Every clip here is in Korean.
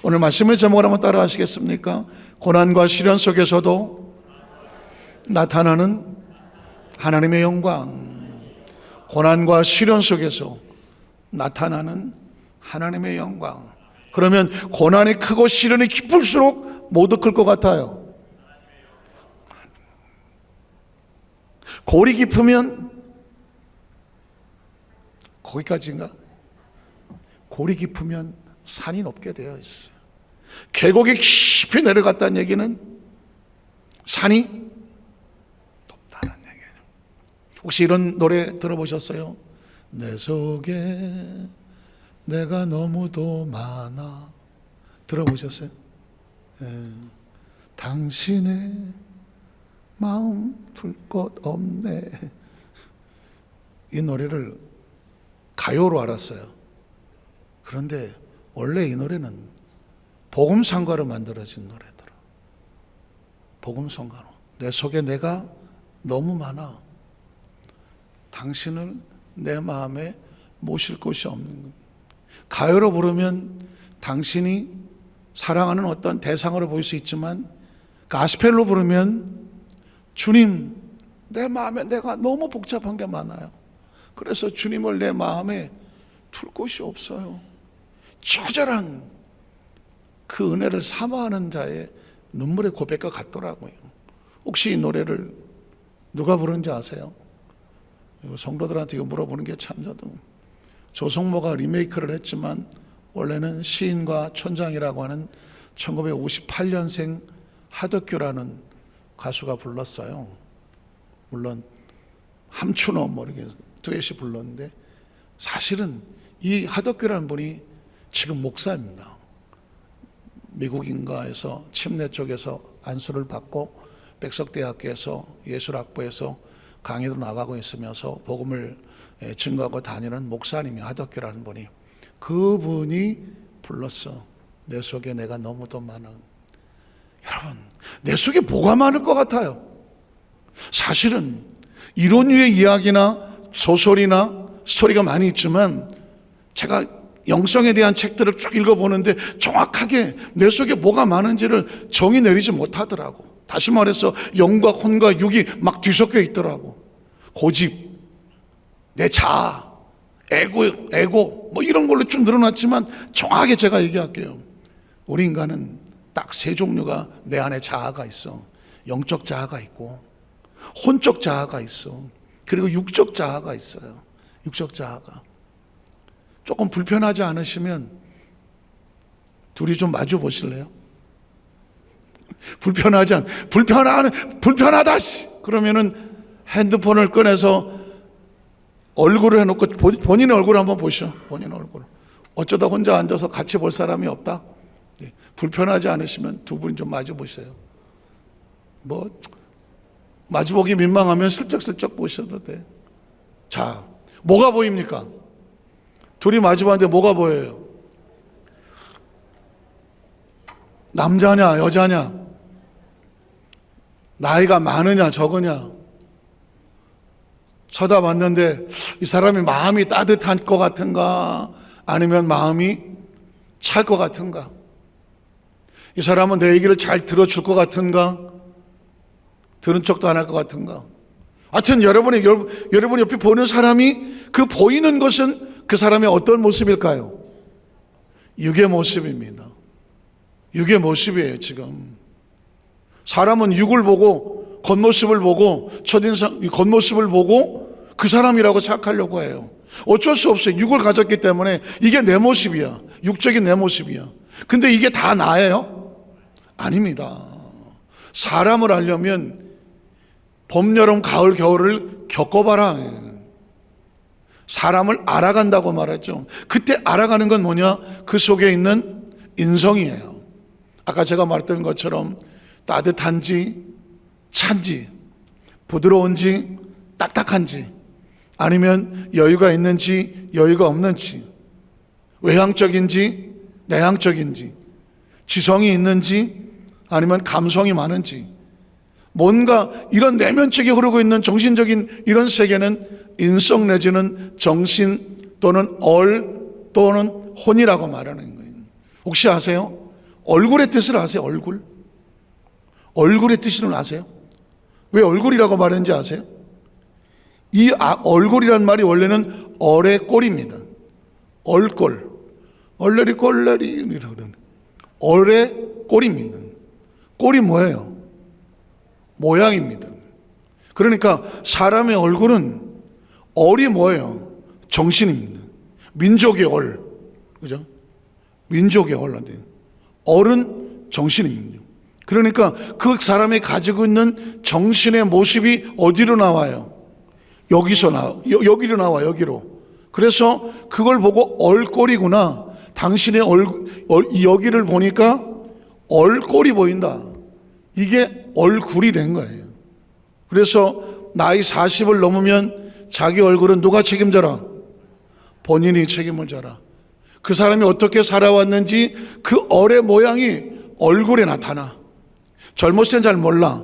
오늘 말씀의 제목을 한번 따라 하시겠습니까? 고난과 시련 속에서도 나타나는 하나님의 영광. 고난과 시련 속에서 나타나는 하나님의 영광. 그러면 고난이 크고 시련이 깊을수록 모두 클 것 같아요. 골이 깊으면 거기까지인가? 골이 깊으면 산이 높게 되어 있어요. 계곡이 깊이 내려갔다는 얘기는 산이 높다는 얘기예요. 혹시 이런 노래 들어보셨어요? 내 속에 내가 너무도 많아. 들어보셨어요? 당신의 마음 풀 것 없네. 이 노래를 가요로 알았어요. 그런데 원래 이 노래는 복음성가로 만들어진 노래더라. 복음성가로. 내 속에 내가 너무 많아. 당신을 내 마음에 모실 곳이 없는 것. 가요로 부르면 당신이 사랑하는 어떤 대상으로 보일 수 있지만, 가스펠로 부르면 주님, 내 마음에 내가 너무 복잡한 게 많아요. 그래서 주님을 내 마음에 둘 곳이 없어요. 처절한 그 은혜를 사모하는 자의 눈물의 고백과 같더라고요. 혹시 이 노래를 누가 부른지 아세요? 성도들한테 이거 물어보는 게 참 저도. 조성모가 리메이크를 했지만 원래는 시인과 촌장이라고 하는 1958년생 하덕규라는 가수가 불렀어요. 물론 함춘호 뭐 이렇게 듀엣이 불렀는데, 사실은 이 하덕규라는 분이 지금 목사입니다. 미국인가에서 침례 쪽에서 안수를 받고 백석대학교에서 예술학부에서 강의도 나가고 있으면서 복음을 증거하고 다니는 목사님이 하덕규라는 분이, 그분이 불렀어. 내 속에 내가 너무도 많아. 여러분, 내 속에 뭐가 많을 것 같아요? 사실은 이론 위의 이야기나 소설이나 스토리가 많이 있지만, 제가 영성에 대한 책들을 쭉 읽어보는데 정확하게 내 속에 뭐가 많은지를 정의 내리지 못하더라고. 다시 말해서 영과 혼과 육이 막 뒤섞여 있더라고. 고집, 내 자아, 에고 뭐 이런 걸로 좀 늘어났지만, 정확하게 제가 얘기할게요. 우리 인간은 딱 세 종류가 내 안에 자아가 있어. 영적 자아가 있고, 혼적 자아가 있어. 그리고 육적 자아가 있어요. 육적 자아가. 조금 불편하지 않으시면 둘이 좀 마주 보실래요? 불편하다. 그러면은 핸드폰을 꺼내서 얼굴을 해놓고 본인의 얼굴을 한번 보시오. 본인의 얼굴. 어쩌다 혼자 앉아서 같이 볼 사람이 없다? 네. 불편하지 않으시면 두 분이 좀 마주 보세요. 뭐 마주보기 민망하면 슬쩍슬쩍 보셔도 돼. 자, 뭐가 보입니까? 둘이 마주봤는데 뭐가 보여요? 남자냐 여자냐, 나이가 많으냐 적으냐. 쳐다봤는데 이 사람이 마음이 따뜻한 것 같은가, 아니면 마음이 찰 것 같은가? 이 사람은 내 얘기를 잘 들어줄 것 같은가, 들은 척도 안 할 것 같은가? 하여튼 여러분이 옆에 보는 사람이, 그 보이는 것은 그 사람의 어떤 모습일까요? 육의 모습입니다. 육의 모습이에요. 지금 사람은 육을 보고, 겉모습을 보고, 첫인상 겉모습을 보고 그 사람이라고 생각하려고 해요. 어쩔 수 없어요. 육을 가졌기 때문에 이게 내 모습이야. 육적인 내 모습이야. 근데 이게 다 나예요? 아닙니다. 사람을 알려면 봄, 여름, 가을, 겨울을 겪어봐라. 사람을 알아간다고 말했죠. 그때 알아가는 건 뭐냐? 그 속에 있는 인성이에요. 아까 제가 말했던 것처럼 따뜻한지 찬지, 부드러운지 딱딱한지, 아니면 여유가 있는지 여유가 없는지, 외향적인지 내향적인지, 지성이 있는지 아니면 감성이 많은지, 뭔가 이런 내면적이 흐르고 있는 정신적인 이런 세계는 인성 내지는 정신 또는 또는 혼이라고 말하는 거예요. 혹시 아세요? 얼굴의 뜻을 아세요? 얼굴의 뜻을 아세요? 왜 얼굴이라고 말했는지 아세요? 이 얼굴이란 말이 원래는 얼의 꼴입니다. 얼꼴. 얼레리 꼴레리 이라고 그러는 얼의 꼴입니다. 꼴이 뭐예요? 모양입니다. 그러니까 사람의 얼굴은 얼이 뭐예요? 정신입니다. 민족의 얼. 그죠? 민족의 얼. 얼은 정신입니다. 그러니까 그 사람이 가지고 있는 정신의 모습이 어디로 나와요? 여기로 나와, 여기로. 그래서 그걸 보고 얼꼴이구나. 당신의 여기를 보니까 얼꼴이 보인다. 이게 얼굴이 된 거예요. 그래서 나이 40을 넘으면 자기 얼굴은 누가 책임져라? 본인이 책임을 져라. 그 사람이 어떻게 살아왔는지 그 얼의 모양이 얼굴에 나타나. 젊었을 땐 잘 몰라.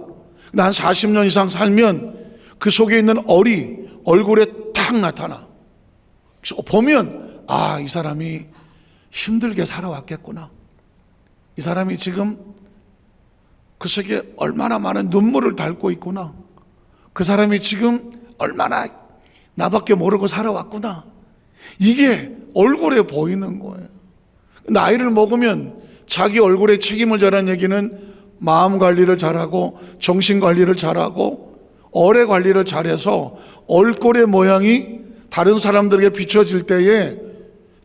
난 40년 이상 살면 그 속에 있는 얼이 얼굴에 탁 나타나. 보면 이 사람이 힘들게 살아왔겠구나. 이 사람이 지금 그 속에 얼마나 많은 눈물을 닳고 있구나. 그 사람이 지금 얼마나 나밖에 모르고 살아왔구나. 이게 얼굴에 보이는 거예요. 나이를 먹으면 자기 얼굴에 책임을 져라는 얘기는 마음 관리를 잘하고 정신 관리를 잘하고 얼의 관리를 잘해서 얼굴의 모양이 다른 사람들에게 비춰질 때에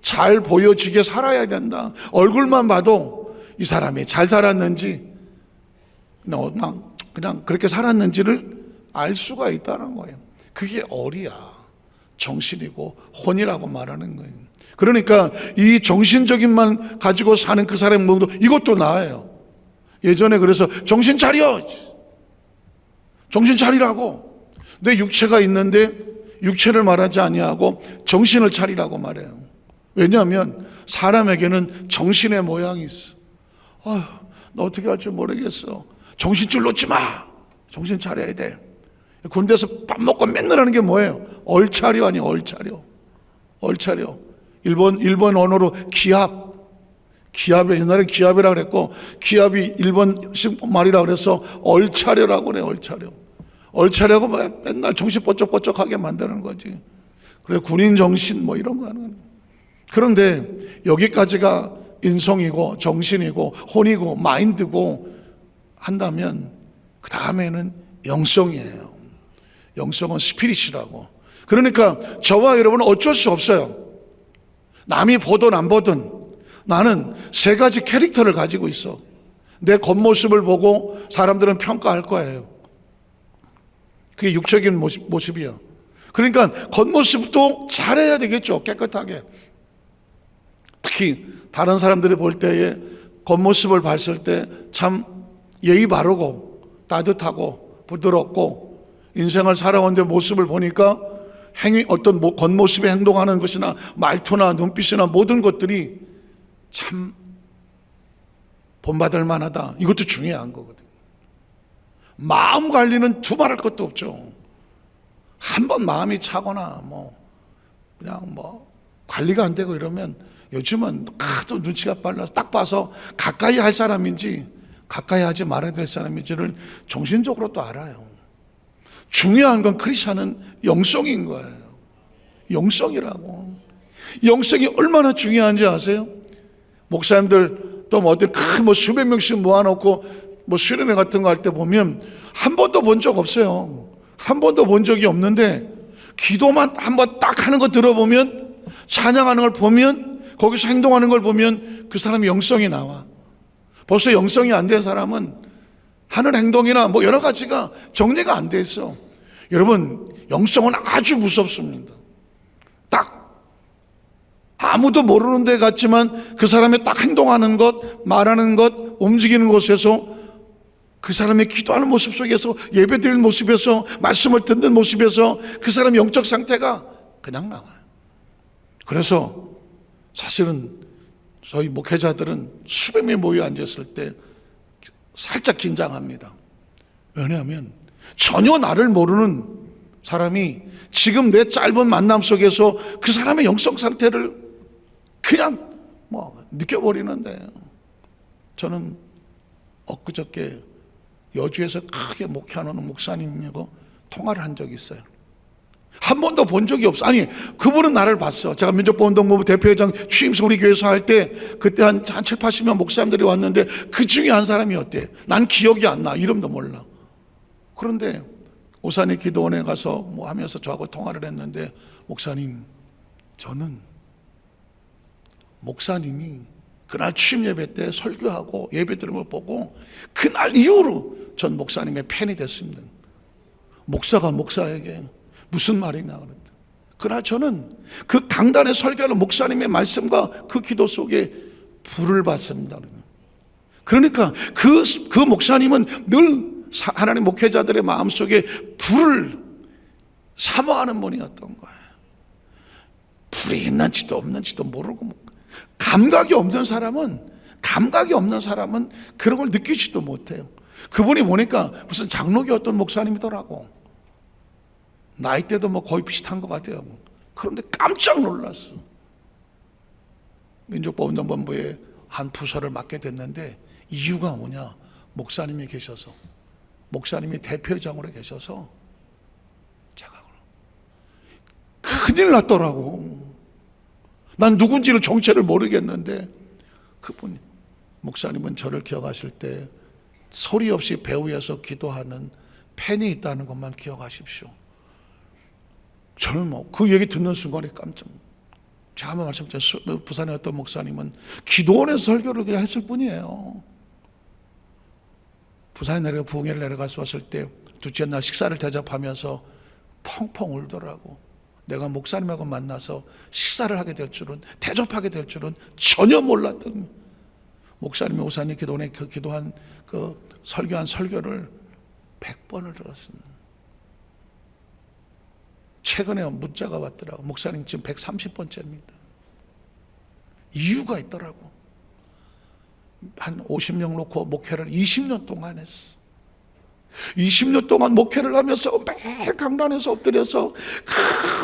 잘 보여지게 살아야 된다. 얼굴만 봐도 이 사람이 잘 살았는지 그냥 그렇게 살았는지를 알 수가 있다는 거예요. 그게 얼이야. 정신이고 혼이라고 말하는 거예요. 그러니까 이 정신적인만 가지고 사는 그 사람의 몸도 이것도 나아요. 예전에 그래서 정신 차려! 정신 차리라고. 내 육체가 있는데 육체를 말하지 아니하고 정신을 차리라고 말해요. 왜냐하면 사람에게는 정신의 모양이 있어. 너 어떻게 할 줄 모르겠어. 정신줄 놓지 마. 정신 차려야 돼. 군대에서 밥 먹고 맨날 하는 게 뭐예요? 얼차려 아니 얼차려. 얼차려. 일본 언어로 기압에 옛날에 기압이라고 그랬고 기압이 일본식 말이라고 그래서 얼차려라고 그래. 얼차려. 얼차려고 맨날 정신 번쩍번쩍하게 만드는 거지. 그래 군인 정신 뭐 이런 거 하는 거예요. 그런데 여기까지가 인성이고 정신이고 혼이고 마인드고 한다면 그 다음에는 영성이에요. 영성은 스피릿이라고. 그러니까 저와 여러분은 어쩔 수 없어요. 남이 보든 안 보든 나는 세 가지 캐릭터를 가지고 있어. 내 겉모습을 보고 사람들은 평가할 거예요. 그게 육적인 모습이야. 그러니까 겉모습도 잘해야 되겠죠. 깨끗하게. 특히 다른 사람들이 볼 때에 겉모습을 봤을 때 참 예의 바르고 따뜻하고 부드럽고 인생을 살아온 데 모습을 보니까 어떤 겉모습에 행동하는 것이나 말투나 눈빛이나 모든 것들이 참 본받을 만하다. 이것도 중요한 거거든. 마음 관리는 두말할 것도 없죠. 한번 마음이 차거나 그냥 관리가 안 되고 이러면 요즘은 하도 눈치가 빨라서 딱 봐서 가까이 할 사람인지 가까이 하지 말아야 될 사람인지를 정신적으로 또 알아요. 중요한 건 크리스찬은 영성인 거예요. 영성이라고. 영성이 얼마나 중요한지 아세요? 목사님들 또 어디 큰 수백 명씩 모아놓고 수련회 같은 거 할 때 보면 한 번도 본 적 없어요. 한 번도 본 적이 없는데 기도만 한번 딱 하는 거 들어보면 찬양하는 걸 보면 거기서 행동하는 걸 보면 그 사람의 영성이 나와. 벌써 영성이 안 된 사람은 하는 행동이나 여러 가지가 정리가 안 돼 있어. 여러분 영성은 아주 무섭습니다. 딱 아무도 모르는 데 같지만 그 사람의 딱 행동하는 것, 말하는 것, 움직이는 곳에서 그 사람의 기도하는 모습 속에서 예배 드리는 모습에서 말씀을 듣는 모습에서 그 사람의 영적 상태가 그냥 나와요. 그래서 사실은 저희 목회자들은 수백 명이 모여 앉았을 때 살짝 긴장합니다. 왜냐하면 전혀 나를 모르는 사람이 지금 내 짧은 만남 속에서 그 사람의 영성 상태를 그냥 느껴버리는데 저는 엊그저께 여주에서 크게 목회하는 목사님하고 통화를 한 적이 있어요. 한 번도 본 적이 없어. 아니, 그분은 나를 봤어. 제가 민족보훈동부부 대표회장 취임식 우리 교회에서 할 때 그때 한 7, 80명 목사님들이 왔는데 그 중에 한 사람이었대. 난 기억이 안 나. 이름도 몰라. 그런데 오산이 기도원에 가서 뭐 하면서 저하고 통화를 했는데, 목사님, 저는 목사님이 그날 취임 예배 때 설교하고 예배 드리는 걸 보고 그날 이후로 전 목사님의 팬이 됐습니다. 목사가 목사에게 무슨 말이냐 그랬다. 그날 저는 그 강단의 설교하는 목사님의 말씀과 그 기도 속에 불을 받습니다. 그러니까 그 목사님은 늘 하나님 목회자들의 마음속에 불을 사모하는 분이었던 거예요. 불이 있는지도 없는지도 모르고, 감각이 없는 사람은 그런 걸 느끼지도 못해요. 그분이 보니까 무슨 장로교 어떤 목사님이더라고. 나이대도 뭐 거의 비슷한 것 같아요. 그런데 깜짝 놀랐어. 민족보훈본부의 한 부서를 맡게 됐는데 이유가 뭐냐? 목사님이 계셔서, 목사님이 대표장으로 계셔서 제가 큰일 났더라고. 난 누군지를 정체를 모르겠는데 그분, 목사님은 저를 기억하실 때 소리 없이 배후에서 기도하는 팬이 있다는 것만 기억하십시오. 저는 뭐 그 얘기 듣는 순간에 깜짝. 제가 한번 말씀드렸죠. 부산의 어떤 목사님은 기도원에서 설교를 그냥 했을 뿐이에요. 부산에 내려가 부흥회를 내려가서 왔을 때 둘째 날 식사를 대접하면서 펑펑 울더라고. 내가 목사님하고 만나서 식사를 하게 될 줄은, 대접하게 될 줄은 전혀 몰랐던. 목사님이 오산이 기도원에 기도한 그 설교한 설교를 100번을 들었습니다. 최근에 문자가 왔더라고. 목사님 지금 130번째입니다. 이유가 있더라고. 한 50명 놓고 목회를 20년 동안 했어. 20년 동안 목회를 하면서 매일 강단에서 엎드려서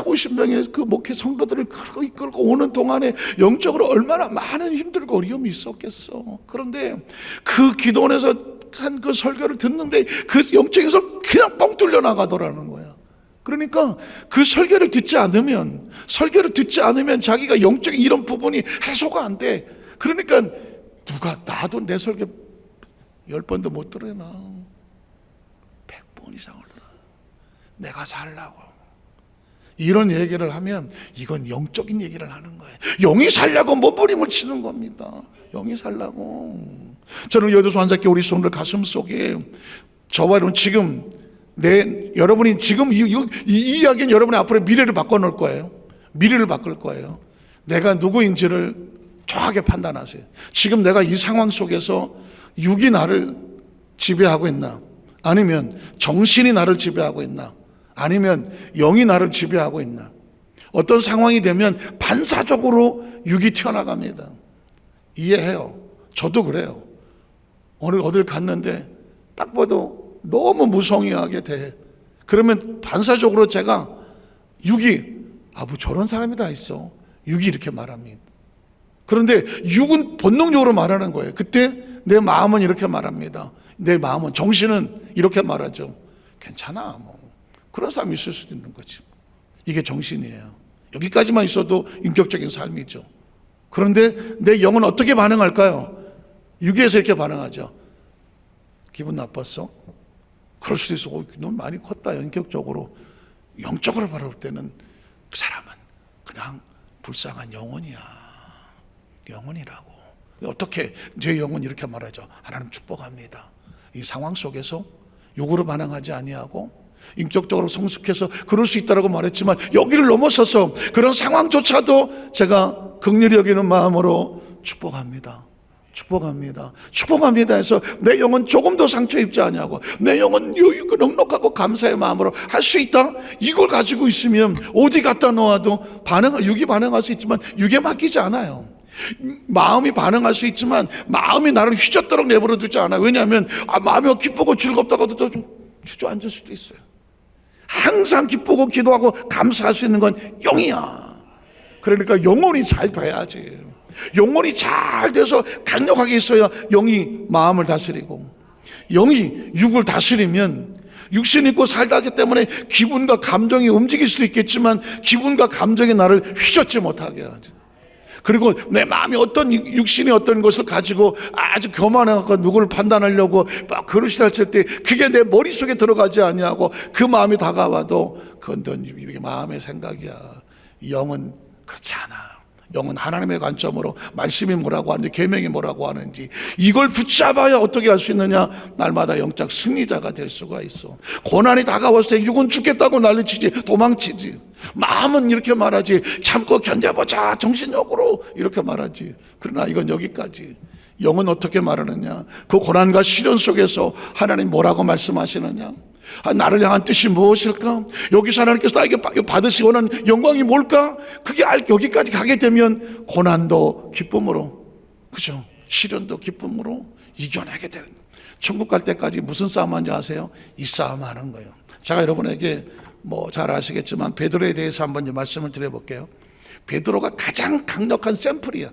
50명의 그 목회 성도들을 이끌고 오는 동안에 영적으로 얼마나 많은 힘들고 어려움이 있었겠어. 그런데 그 기도원에서 한 그 설교를 듣는데 그 영적에서 그냥 뻥 뚫려 나가더라는 거야. 그러니까 그 설교를 듣지 않으면 자기가 영적인 이런 부분이 해소가 안 돼. 그러니까 누가, 나도 내 설교 10번도 못 들어요. 100번 이상을 들어. 내가 살라고. 이런 얘기를 하면 이건 영적인 얘기를 하는 거예요. 영이 살려고 몸부림을 치는 겁니다. 영이 살라고. 저는 여도소 한사께 우리 성도들 가슴 속에 저와 여러분 지금 여러분이 지금 이 이야기는 여러분의 앞으로 미래를 바꿔놓을 거예요. 미래를 바꿀 거예요. 내가 누구인지를 정확하게 판단하세요. 지금 내가 이 상황 속에서 육이 나를 지배하고 있나? 아니면 정신이 나를 지배하고 있나? 아니면 영이 나를 지배하고 있나? 어떤 상황이 되면 반사적으로 육이 튀어나갑니다. 이해해요. 저도 그래요. 오늘 어딜 갔는데 딱 봐도 너무 무성의하게 돼. 그러면 반사적으로 제가 육이, 뭐 저런 사람이 다 있어. 육이 이렇게 말합니다. 그런데 육은 본능적으로 말하는 거예요. 그때 내 마음은 이렇게 말합니다. 내 마음은, 정신은 이렇게 말하죠. 괜찮아. 뭐 그런 사람이 있을 수도 있는 거지. 이게 정신이에요. 여기까지만 있어도 인격적인 삶이죠. 그런데 내 영은 어떻게 반응할까요? 육에서 이렇게 반응하죠. 기분 나빴어? 그럴 수도 있어. 넌 많이 컸다. 인격적으로. 영적으로 바라볼 때는 그 사람은 그냥 불쌍한 영혼이야. 영혼이라고. 어떻게 제 영혼 이렇게 말하죠. 하나님 축복합니다. 이 상황 속에서 육으로 반응하지 아니하고 인격적으로 성숙해서 그럴 수 있다고 말했지만, 여기를 넘어서서 그런 상황조차도 제가 긍휼히 여기는 마음으로 축복합니다. 축복합니다 해서 내 영은 조금도 상처 입지 아니하고 내 영은 넉넉하고 감사의 마음으로 할 수 있다. 이걸 가지고 있으면 어디 갖다 놓아도 육이 반응할 수 있지만 육에 맡기지 않아요. 마음이 반응할 수 있지만 마음이 나를 휘젓도록 내버려 두지 않아요. 왜냐하면 마음이 기쁘고 즐겁다고도 또 주저앉을 수도 있어요. 항상 기쁘고 기도하고 감사할 수 있는 건 영이야. 그러니까 영혼이 잘 돼야지. 영혼이 잘 돼서 강력하게 있어야 영이 마음을 다스리고, 영이 육을 다스리면 육신 있고 살다 하기 때문에 기분과 감정이 움직일 수 있겠지만 기분과 감정이 나를 휘젓지 못하게 하죠. 그리고 내 마음이 어떤 육신이 어떤 것을 가지고 아주 교만하고 누구를 판단하려고 막 그릇이다 칠 때 그게 내 머릿속에 들어가지 아니하고 그 마음이 다가와도 그건 넌 마음의 생각이야. 영은 그렇지 않아. 영은 하나님의 관점으로 말씀이 뭐라고 하는지 계명이 뭐라고 하는지 이걸 붙잡아야 어떻게 할 수 있느냐? 날마다 영적 승리자가 될 수가 있어. 고난이 다가왔을 때 육은 죽겠다고 난리치지 도망치지. 마음은 이렇게 말하지, 참고 견뎌보자 정신력으로 이렇게 말하지. 그러나 이건 여기까지. 영은 어떻게 말하느냐? 그 고난과 시련 속에서 하나님 뭐라고 말씀하시느냐? 나를 향한 뜻이 무엇일까? 여기서 하나님께서 나에게 받으시고 원하는 영광이 뭘까? 그게 여기까지 가게 되면 고난도 기쁨으로, 그죠? 시련도 기쁨으로 이겨내게 되는 거예요. 천국 갈 때까지 무슨 싸움 하는지 아세요? 이 싸움 하는 거예요. 제가 여러분에게 잘 아시겠지만 베드로에 대해서 한번 말씀을 드려볼게요. 베드로가 가장 강력한 샘플이야.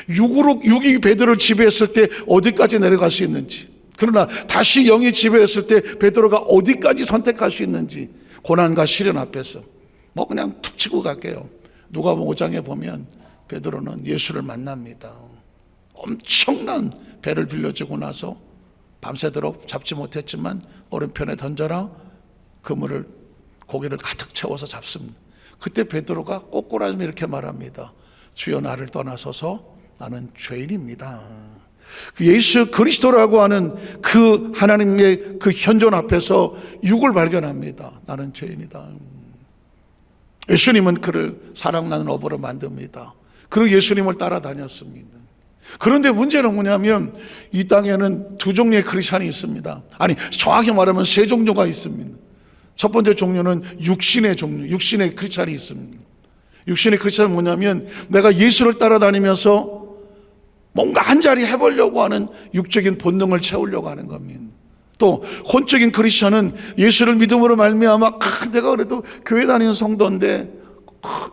육이 베드로를 지배했을 때 어디까지 내려갈 수 있는지, 그러나 다시 영이 지배했을 때 베드로가 어디까지 선택할 수 있는지, 고난과 시련 앞에서 그냥 툭 치고 갈게요. 누가복음 5장에 보면 베드로는 예수를 만납니다. 엄청난 배를 빌려주고 나서 밤새도록 잡지 못했지만 오른편에 던져라 고기를 가득 채워서 잡습니다. 그때 베드로가 꼬꾸라지며 이렇게 말합니다. 주여 나를 떠나소서 나는 죄인입니다. 예수 그리스도라고 하는 그 하나님의 그 현존 앞에서 육을 발견합니다. 나는 죄인이다. 예수님은 그를 사랑나는 어부로 만듭니다. 그리고 예수님을 따라다녔습니다. 그런데 문제는 뭐냐면 이 땅에는 두 종류의 크리스찬이 있습니다. 아니, 정확히 말하면 세 종류가 있습니다. 첫 번째 종류는 육신의 종류, 육신의 크리스찬이 있습니다. 육신의 크리스찬은 뭐냐면 내가 예수를 따라다니면서 뭔가 한 자리 해보려고 하는 육적인 본능을 채우려고 하는 겁니다. 또 혼적인 크리스찬은 예수를 믿음으로 말미암아 내가 그래도 교회 다니는 성도인데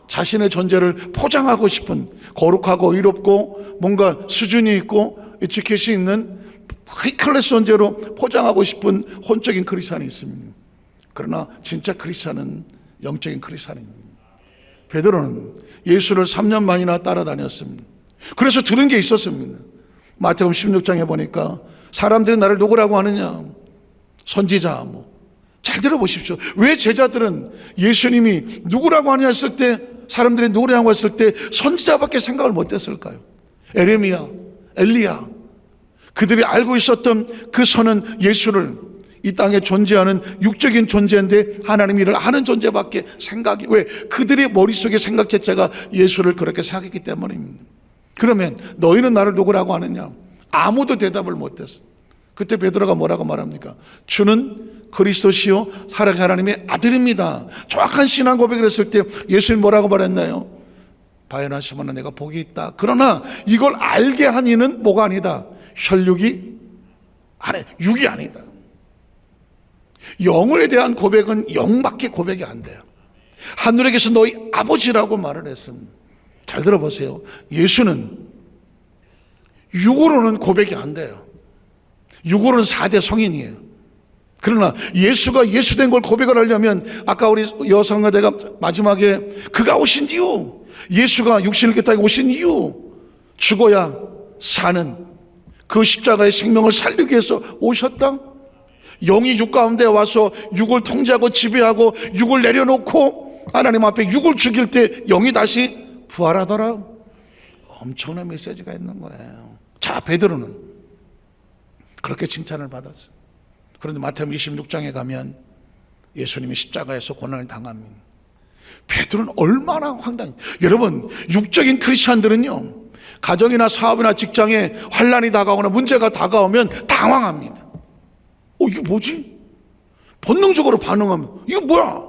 자신의 존재를 포장하고 싶은, 거룩하고 의롭고 뭔가 수준이 있고 에티켓이 있는 하이클래스 존재로 포장하고 싶은 혼적인 크리스찬이 있습니다. 그러나 진짜 크리스찬은 영적인 크리스찬입니다. 베드로는 예수를 3년 반이나 따라다녔습니다. 그래서 들은 게 있었습니다. 마태복음 16장에 보니까 사람들이 나를 누구라고 하느냐? 선지자. 잘 들어보십시오. 왜 제자들은 예수님이 누구라고 하냐 했을 때, 사람들이 누구라고 했을 때 선지자밖에 생각을 못했을까요? 에레미야, 엘리야, 그들이 알고 있었던 그 선은 예수를 이 땅에 존재하는 육적인 존재인데 하나님 일을 하는 존재밖에 생각이, 왜? 그들의 머릿속의 생각 자체가 예수를 그렇게 생각했기 때문입니다. 그러면 너희는 나를 누구라고 하느냐? 아무도 대답을 못했어. 그때 베드로가 뭐라고 말합니까? 주는 그리스도시요 살아계신 하나님의 아들입니다. 정확한 신앙 고백을 했을 때 예수님 뭐라고 말했나요? 바요나 시몬아 내가 복이 있다. 그러나 이걸 알게 한 이는 뭐가 아니다. 혈육이 아니, 육이 아니다. 영에 대한 고백은 영밖에 고백이 안 돼요. 하늘에 계신 너희 아버지라고 말을 했습니다. 잘 들어보세요. 예수는 육으로는 고백이 안 돼요. 육으로는 4대 성인이에요. 그러나 예수가 예수된 걸 고백을 하려면 아까 우리 여성과 내가 마지막에 그가 오신 이유, 예수가 육신을 깨끗하게 오신 이유, 죽어야 사는 그 십자가의 생명을 살리기 위해서 오셨다. 영이 육 가운데 와서 육을 통제하고 지배하고 육을 내려놓고 하나님 앞에 육을 죽일 때 영이 다시 부활하더라. 엄청난 메시지가 있는 거예요. 자, 베드로는 그렇게 칭찬을 받았어요. 그런데 마태복음 26장에 가면 예수님이 십자가에서 고난을 당합니다. 베드로는 얼마나 황당해요. 여러분, 육적인 크리스찬들은요, 가정이나 사업이나 직장에 환난이 다가오거나 문제가 다가오면 당황합니다. 이게 뭐지? 본능적으로 반응하면 이거 뭐야?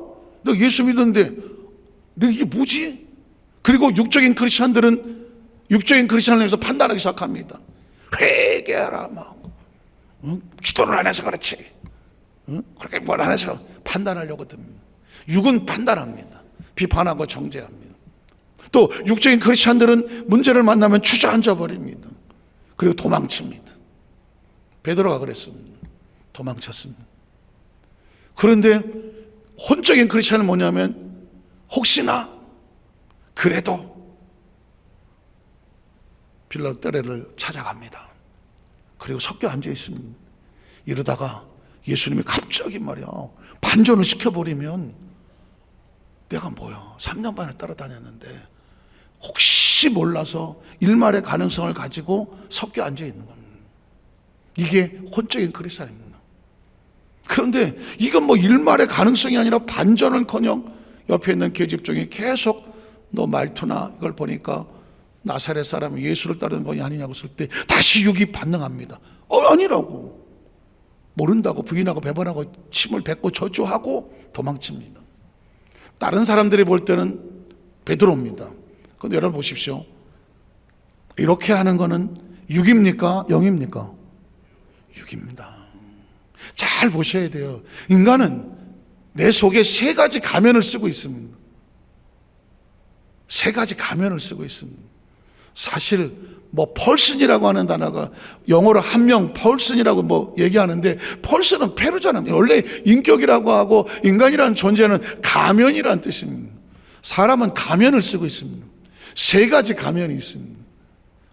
내가 예수 믿었는데 내가 이게 뭐지? 그리고 육적인 크리스찬들은 육적인 크리스찬을 위해서 판단하기 시작합니다. 회개하라 막. 기도를 안 해서 그렇지. 그렇게 뭘 안 해서 판단하려고 듭니다. 육은 판단합니다. 비판하고 정죄합니다. 또 육적인 크리스찬들은 문제를 만나면 주저앉아 버립니다. 그리고 도망칩니다. 베드로가 그랬습니다. 도망쳤습니다. 그런데 혼적인 크리스찬은 뭐냐면 혹시나 그래도 빌라떼레를 찾아갑니다. 그리고 섞여 앉아 있습니다. 이러다가 예수님이 갑자기 말이야 반전을 시켜버리면 내가 뭐야 3년 반을 따라다녔는데 혹시 몰라서 일말의 가능성을 가지고 섞여 앉아 있는 겁니다. 이게 혼적인 크리스찬입니다. 그런데 이건 뭐 일말의 가능성이 아니라 반전은커녕 옆에 있는 계집종이 계속 너 말투나 이걸 보니까 나사렛 사람이 예수를 따르는 것이 아니냐고 했을 때 다시 육이 반응합니다. 아니라고. 모른다고 부인하고 배반하고 침을 뱉고 저주하고 도망칩니다. 다른 사람들이 볼 때는 베드로입니다. 그런데 여러분 보십시오. 이렇게 하는 거는 육입니까? 영입니까? 육입니다. 잘 보셔야 돼요. 인간은 내 속에 세 가지 가면을 쓰고 있습니다. 세 가지 가면을 쓰고 있습니다. 사실 뭐 펄슨이라고 하는 단어가 영어로 한 명 펄슨이라고 뭐 얘기하는데 펄슨은 페르잖아요. 원래 인격이라고 하고 인간이라는 존재는 가면이라는 뜻입니다. 사람은 가면을 쓰고 있습니다. 세 가지 가면이 있습니다.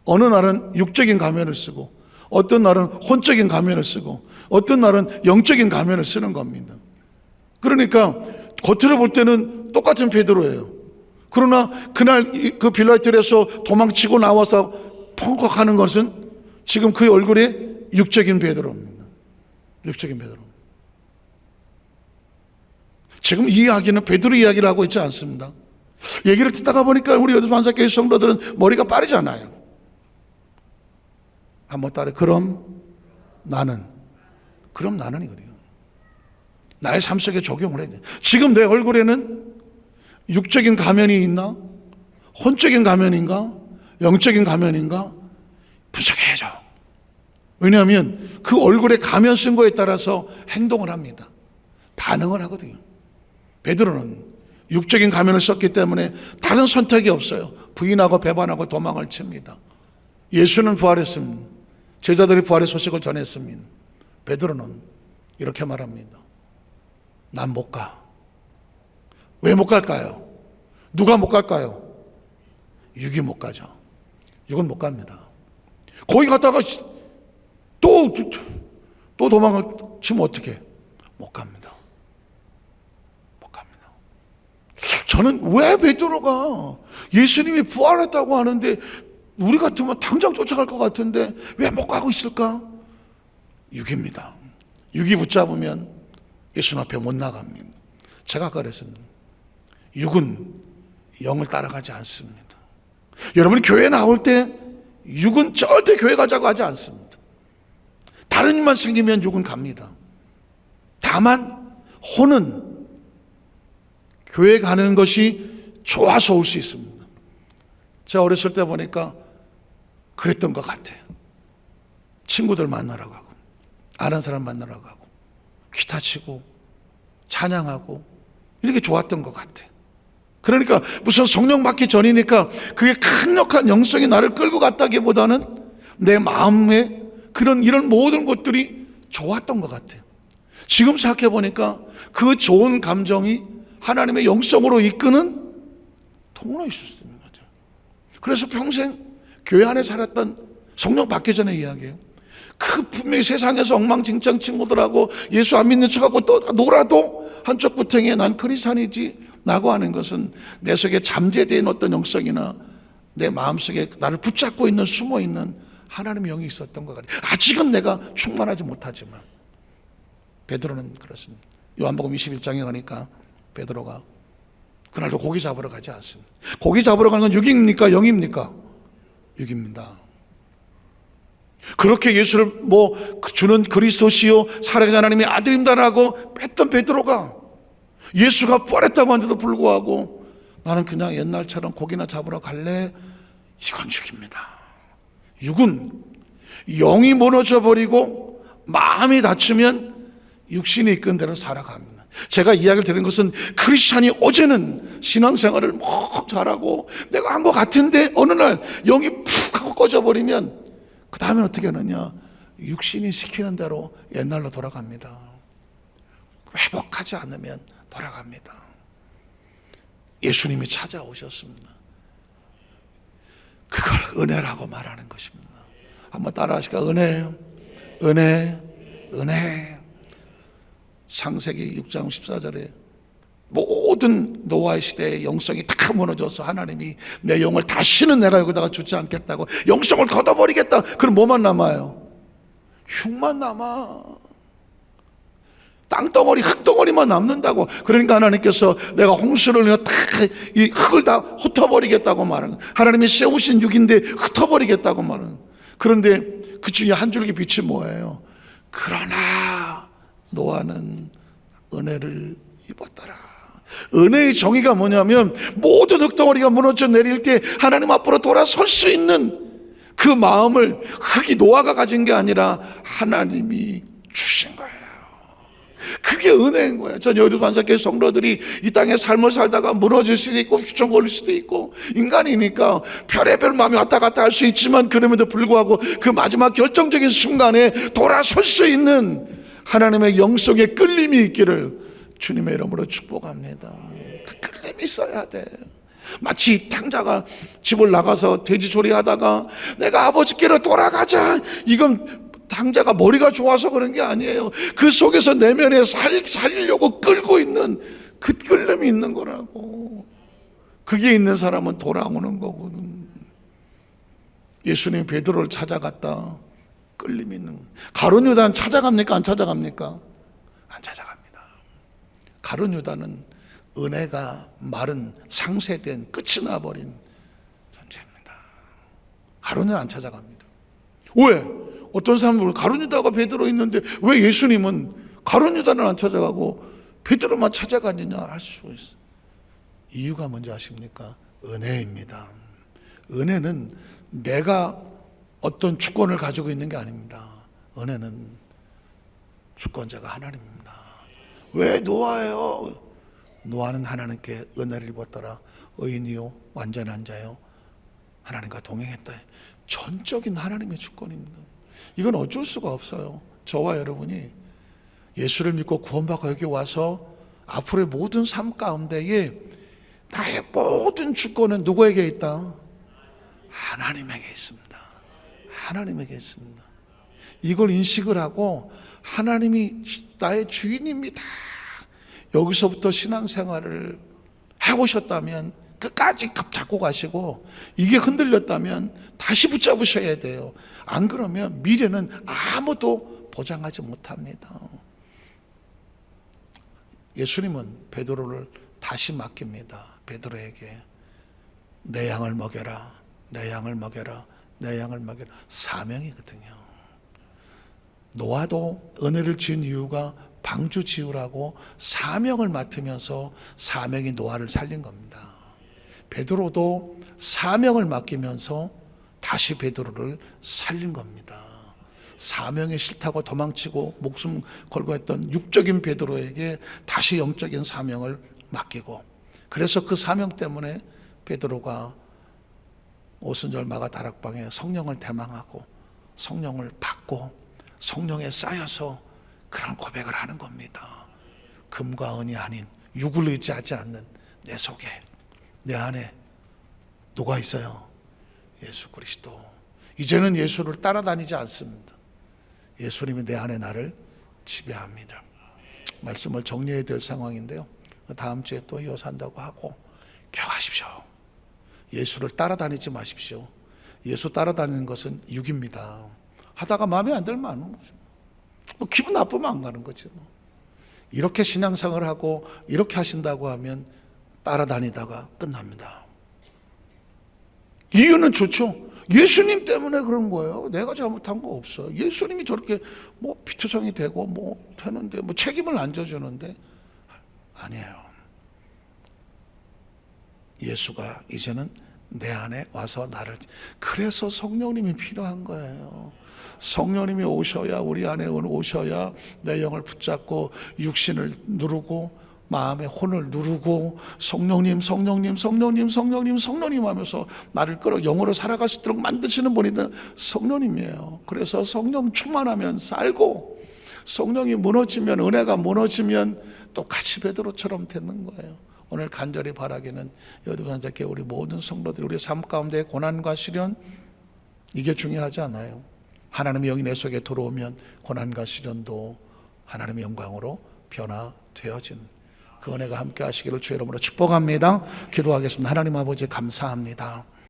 어느 날은 육적인 가면을 쓰고 어떤 날은 혼적인 가면을 쓰고 어떤 날은 영적인 가면을 쓰는 겁니다. 그러니까 겉으로 볼 때는 똑같은 베드로예요. 그러나 그날 그 빌라텔에서 도망치고 나와서 펑컥하는 것은 지금 그 얼굴에 육적인 베드로입니다. 육적인 베드로. 지금 이 이야기는 베드로 이야기를 하고 있지 않습니다. 얘기를 듣다가 보니까 우리 반석교회 성도들은 머리가 빠르잖아요. 한번 따라 그럼 나는이거든요. 나의 삶 속에 적용을 해야 돼. 지금 내 얼굴에는 육적인 가면이 있나? 혼적인 가면인가? 영적인 가면인가? 분석해야죠. 왜냐하면 그 얼굴에 가면 쓴 거에 따라서 행동을 합니다. 반응을 하거든요. 베드로는 육적인 가면을 썼기 때문에 다른 선택이 없어요. 부인하고 배반하고 도망을 칩니다. 예수는 부활했습니다. 제자들이 부활의 소식을 전했습니다. 베드로는 이렇게 말합니다. 난 못 가. 왜 못 갈까요? 누가 못 갈까요? 육이 못 가죠. 육은 못 갑니다. 거기 갔다가 또 도망을 치면 어떻게? 못 갑니다. 못 갑니다. 저는 왜 베드로가 예수님이 부활했다고 하는데 우리 같으면 당장 쫓아갈 것 같은데 왜 못 가고 있을까? 육입니다. 육이 붙잡으면 예수님 앞에 못 나갑니다. 제가 아까 그랬습니다. 육은 영을 따라가지 않습니다. 여러분이 교회 나올 때 육은 절대 교회 가자고 하지 않습니다. 다른 일만 생기면 육은 갑니다. 다만 혼은 교회 가는 것이 좋아서 올 수 있습니다. 제가 어렸을 때 보니까 그랬던 것 같아요. 친구들 만나러 가고 아는 사람 만나러 가고 기타 치고 찬양하고 이렇게 좋았던 것 같아요. 그러니까 무슨 성령 받기 전이니까 그게 강력한 영성이 나를 끌고 갔다기보다는 내 마음에 이런 모든 것들이 좋았던 것 같아요. 지금 생각해 보니까 그 좋은 감정이 하나님의 영성으로 이끄는 통로일 수 있는 거죠. 그래서 평생 교회 안에 살았던 성령 받기 전의 이야기예요. 그 분명히 세상에서 엉망진창 친구들하고 예수 안 믿는 척하고 또 놀아도 한쪽 구탱이에 난 크리스찬이지 라고 하는 것은 내 속에 잠재된 어떤 영성이나 내 마음속에 나를 붙잡고 있는 숨어있는 하나님의 영이 있었던 것 같아요. 아직은 내가 충만하지 못하지만 베드로는 그렇습니다. 요한복음 21장에 가니까 베드로가 그날도 고기 잡으러 가지 않습니다. 고기 잡으러 가는 건 육입니까? 영입니까? 육입니다. 그렇게 예수를 주는 그리스도시요 살아계신 하나님의 아들입니다라고 뺐던 베드로가 예수가 부활했다고 하는데도 불구하고 나는 그냥 옛날처럼 고기나 잡으러 갈래? 이건 육입니다. 육은 영이 무너져 버리고 마음이 닫히면 육신이 이끈 대로 살아갑니다. 제가 이야기를 드린 것은 크리스찬이 어제는 신앙생활을 뭐 잘하고 내가 한 것 같은데 어느 날 영이 푹 하고 꺼져버리면 그 다음에 어떻게 하느냐, 육신이 시키는 대로 옛날로 돌아갑니다. 회복하지 않으면 돌아갑니다. 예수님이 찾아오셨습니다. 그걸 은혜라고 말하는 것입니다. 한번 따라 하실까요? 은혜, 은혜, 은혜. 창세기 6장 14절에 모든 노아의 시대의 영성이 다 무너져서 하나님이 내 영을 다시는 내가 여기다가 주지 않겠다고, 영성을 걷어버리겠다. 그럼 뭐만 남아요? 흉만 남아. 땅덩어리, 흙덩어리만 남는다고. 그러니까 하나님께서 내가 홍수를 다 이 흙을 다 흩어버리겠다고 말하는, 하나님이 세우신 육인데 흩어버리겠다고 말하는. 그런데 그 중에 한 줄기 빛이 뭐예요? 그러나 노아는 은혜를 입었더라. 은혜의 정의가 뭐냐면 모든 흙덩어리가 무너져 내릴 때 하나님 앞으로 돌아설 수 있는 그 마음을 흙이 노아가 가진 게 아니라 하나님이 주신 거예요. 그게 은혜인 거예요. 전 여의도 관사교회 성도들이 이 땅에 삶을 살다가 무너질 수도 있고 휘청 걸릴 수도 있고, 인간이니까 별의별 마음이 왔다 갔다 할 수 있지만 그럼에도 불구하고 그 마지막 결정적인 순간에 돌아설 수 있는 하나님의 영성의 끌림이 있기를 주님의 이름으로 축복합니다. 그 끌림이 있어야 돼. 마치 탕자가 집을 나가서 돼지조리 하다가 내가 아버지께로 돌아가자, 이건 탕자가 머리가 좋아서 그런 게 아니에요. 그 속에서 내면에 살리려고 끌고 있는 그 끌림이 있는 거라고. 그게 있는 사람은 돌아오는 거거든. 예수님이 베드로를 찾아갔다. 끌림이 있는. 가룟 유다는 찾아갑니까? 안 찾아갑니까? 안 찾아갑니다. 가룟 유다는 은혜가 마른 상쇄된 끝이 나버린 존재입니다. 가룟 유다는 안 찾아갑니다. 왜? 어떤 사람들은 가룟 유다가 베드로 있는데 왜 예수님은 가룟 유다는 안 찾아가고 베드로만 찾아가느냐 할 수 있어요. 이유가 뭔지 아십니까? 은혜입니다. 은혜는 내가 어떤 주권을 가지고 있는 게 아닙니다. 은혜는 주권자가 하나님입니다. 왜 노아예요? 노아는 하나님께 은혜를 입었더라. 의인이요 완전한 자요 하나님과 동행했다. 전적인 하나님의 주권입니다. 이건 어쩔 수가 없어요. 저와 여러분이 예수를 믿고 구원받고 여기 와서 앞으로의 모든 삶 가운데에 나의 모든 주권은 누구에게 있다? 하나님에게 있습니다. 하나님에게 있습니다. 이걸 인식을 하고 하나님이 나의 주인입니다. 여기서부터 신앙생활을 해오셨다면 끝까지 잡고 가시고, 이게 흔들렸다면 다시 붙잡으셔야 돼요. 안 그러면 미래는 아무도 보장하지 못합니다. 예수님은 베드로를 다시 맡깁니다. 베드로에게 내 양을 먹여라, 내 양을 먹여라, 내 양을 먹여라. 사명이거든요. 노아도 은혜를 지은 이유가 방주 지으라고 사명을 맡으면서 사명이 노아를 살린 겁니다. 베드로도 사명을 맡기면서 다시 베드로를 살린 겁니다. 사명이 싫다고 도망치고 목숨 걸고 했던 육적인 베드로에게 다시 영적인 사명을 맡기고, 그래서 그 사명 때문에 베드로가 오순절 마가 다락방에 성령을 대망하고 성령을 받고 성령에 쌓여서 그런 고백을 하는 겁니다. 금과 은이 아닌 육을 의지하지 않는 내 속에, 내 안에 누가 있어요? 예수 그리스도. 이제는 예수를 따라다니지 않습니다. 예수님이 내 안에 나를 지배합니다. 말씀을 정리해야 될 상황인데요, 다음 주에 또 이어서 한다고 하고 기억하십시오. 예수를 따라다니지 마십시오. 예수 따라다니는 것은 육입니다. 하다가 마음에 안 들면 뭐 기분 나쁘면 안 가는 거죠. 이렇게 신앙생활을 하고 이렇게 하신다고 하면 따라다니다가 끝납니다. 이유는 좋죠. 예수님 때문에 그런 거예요. 내가 잘못한 거 없어요. 예수님이 저렇게 뭐 피투성이 되고 뭐 되는데 뭐 책임을 안 져주는데, 아니에요. 예수가 이제는 내 안에 와서 나를, 그래서 성령님이 필요한 거예요. 성령님이 오셔야, 우리 안에 오셔야 내 영을 붙잡고 육신을 누르고 마음의 혼을 누르고 성령님 성령님 성령님 성령님 성령님 하면서 나를 끌어 영으로 살아갈 수 있도록 만드시는 분이 성령님이에요. 그래서 성령 충만하면 살고, 성령이 무너지면, 은혜가 무너지면 똑같이 베드로처럼 되는 거예요. 오늘 간절히 바라기는 여두산자께 우리 모든 성도들이 우리 삶 가운데 고난과 시련, 이게 중요하지 않아요. 하나님의 영이 내 속에 들어오면 고난과 시련도 하나님의 영광으로 변화되어지는 그 은혜가 함께 하시기를 주의 이름으로 축복합니다. 기도하겠습니다. 하나님 아버지 감사합니다.